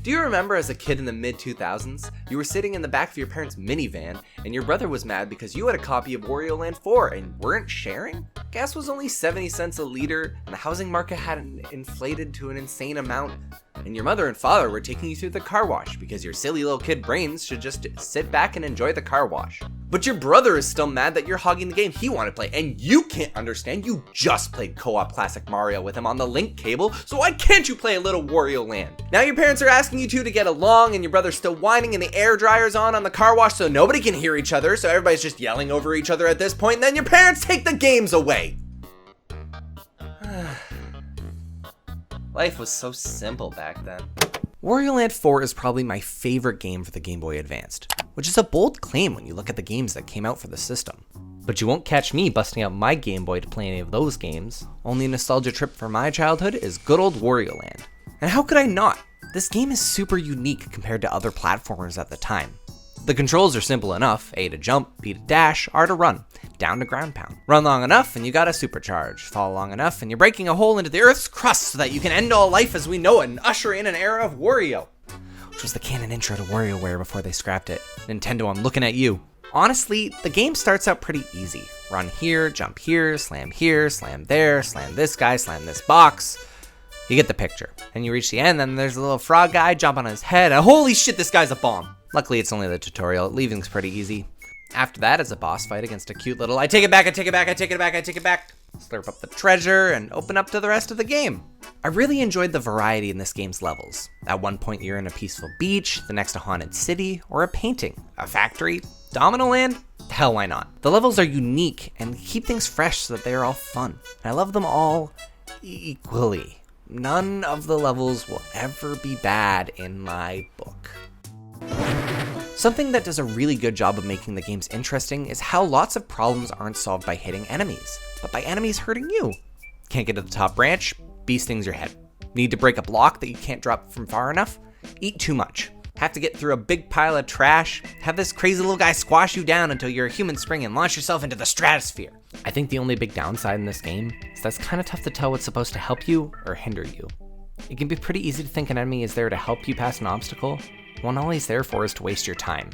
Do you remember as a kid in the mid-2000s, you were sitting in the back of your parents' minivan, and your brother was mad because you had a copy of Wario Land 4 and weren't sharing? Gas was only 70 cents a liter, and the housing market had inflated to an insane amount, and your mother and father were taking you through the car wash because your silly little kid brains should just sit back and enjoy the car wash. But your brother is still mad that you're hogging the game he wanted to play, and you can't understand you just played co-op Classic Mario with him on the link cable, so why can't you play a little Wario Land? Now your parents are asking you two to get along, and your brother's still whining, and the air dryer's on the car wash so nobody can hear each other, so everybody's just yelling over each other at this point, and then your parents take the games away. Life was so simple back then. Wario Land 4 is probably my favorite game for the Game Boy Advanced, which is a bold claim when you look at the games that came out for the system. But you won't catch me busting out my Game Boy to play any of those games. Only nostalgia trip for my childhood is good old Wario Land. And how could I not? This game is super unique compared to other platformers at the time. The controls are simple enough: A to jump, B to dash, R to run, down to ground pound. Run long enough and you got a supercharge. Fall long enough and you're breaking a hole into the Earth's crust so that you can end all life as we know it and usher in an era of Wario. Which was the canon intro to WarioWare before they scrapped it. Nintendo, I'm looking at you. Honestly, the game starts out pretty easy. Run here, jump here, slam there, slam this guy, slam this box. You get the picture. And you reach the end, then there's a little frog guy, jump on his head, and holy shit, this guy's a bomb. Luckily, it's only the tutorial. Leaving's pretty easy. After that is a boss fight against a cute little, I take it back, slurp up the treasure, and open up to the rest of the game. I really enjoyed the variety in this game's levels. At one point you're in a peaceful beach, the next a haunted city, or a painting, a factory, Domino Land? Hell, why not? The levels are unique and keep things fresh so that they are all fun. And I love them all equally. None of the levels will ever be bad in my book. Something that does a really good job of making the games interesting is how lots of problems aren't solved by hitting enemies, but by enemies hurting you. Can't get to the top branch? Bee stings your head. Need to break a block that you can't drop from far enough? Eat too much. Have to get through a big pile of trash? Have this crazy little guy squash you down until you're a human spring and launch yourself into the stratosphere? I think the only big downside in this game is that it's kind of tough to tell what's supposed to help you or hinder you. It can be pretty easy to think an enemy is there to help you pass an obstacle, when all he's there for is to waste your time.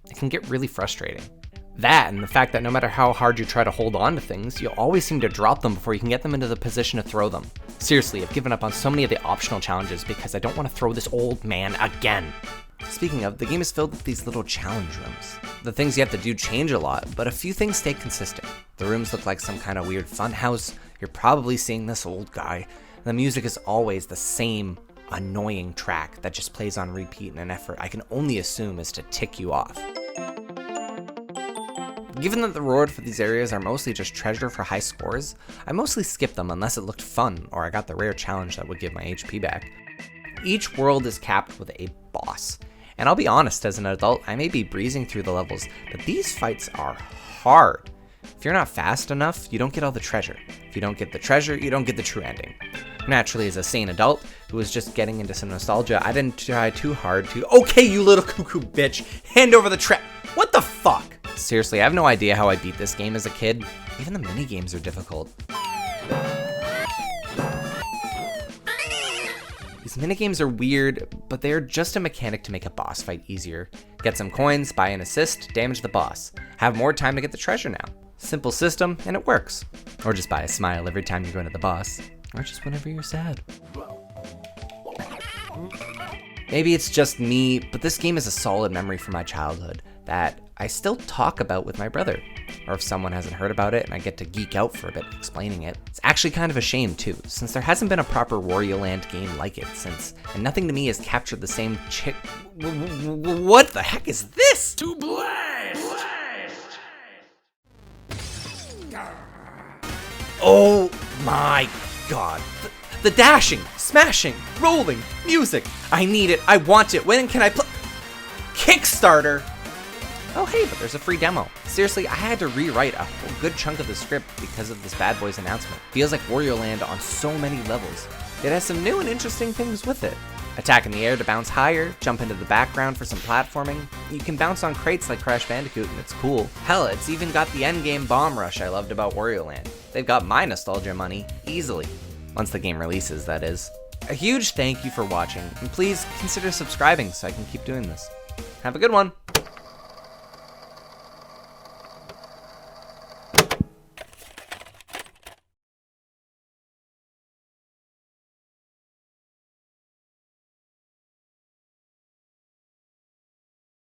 It can get really frustrating. That, and the fact that no matter how hard you try to hold on to things, you'll always seem to drop them before you can get them into the position to throw them. Seriously, I've given up on so many of the optional challenges because I don't want to throw this old man again. Speaking of, the game is filled with these little challenge rooms. The things you have to do change a lot, but a few things stay consistent. The rooms look like some kind of weird fun house. You're probably seeing this old guy. The music is always the same annoying track that just plays on repeat in an effort I can only assume is to tick you off. Given that the rewards for these areas are mostly just treasure for high scores, I mostly skip them unless it looked fun or I got the rare challenge that would give my HP back. Each world is capped with a boss, and I'll be honest, as an adult, I may be breezing through the levels, but these fights are hard. If you're not fast enough, you don't get all the treasure. If you don't get the treasure, you don't get the true ending. Naturally, as a sane adult who was just getting into some nostalgia, I didn't try too hard to, okay, you little cuckoo bitch, hand over the what the fuck? Seriously, I have no idea how I beat this game as a kid. Even the mini-games are difficult. These minigames are weird, but they are just a mechanic to make a boss fight easier. Get some coins, buy an assist, damage the boss. Have more time to get the treasure now. Simple system, and it works. Or just buy a smile every time you go into the boss. Or just whenever you're sad. Maybe it's just me, but this game is a solid memory from my childhood that I still talk about with my brother. Or if someone hasn't heard about it and I get to geek out for a bit explaining it. It's actually kind of a shame too, since there hasn't been a proper Wario Land game like it since, and nothing to me has captured the same What the heck is this? To blast! Oh my god. The dashing, smashing, rolling, music. I need it, I want it, when can I play? Kickstarter! Oh hey, but there's a free demo. Seriously, I had to rewrite a whole good chunk of the script because of this bad boys announcement. Feels like Wario Land on so many levels. It has some new and interesting things with it. Attack in the air to bounce higher, jump into the background for some platforming. You can bounce on crates like Crash Bandicoot and it's cool. Hell, it's even got the endgame bomb rush I loved about Wario Land. They've got my nostalgia money, easily. Once the game releases, that is. A huge thank you for watching, and please consider subscribing so I can keep doing this. Have a good one.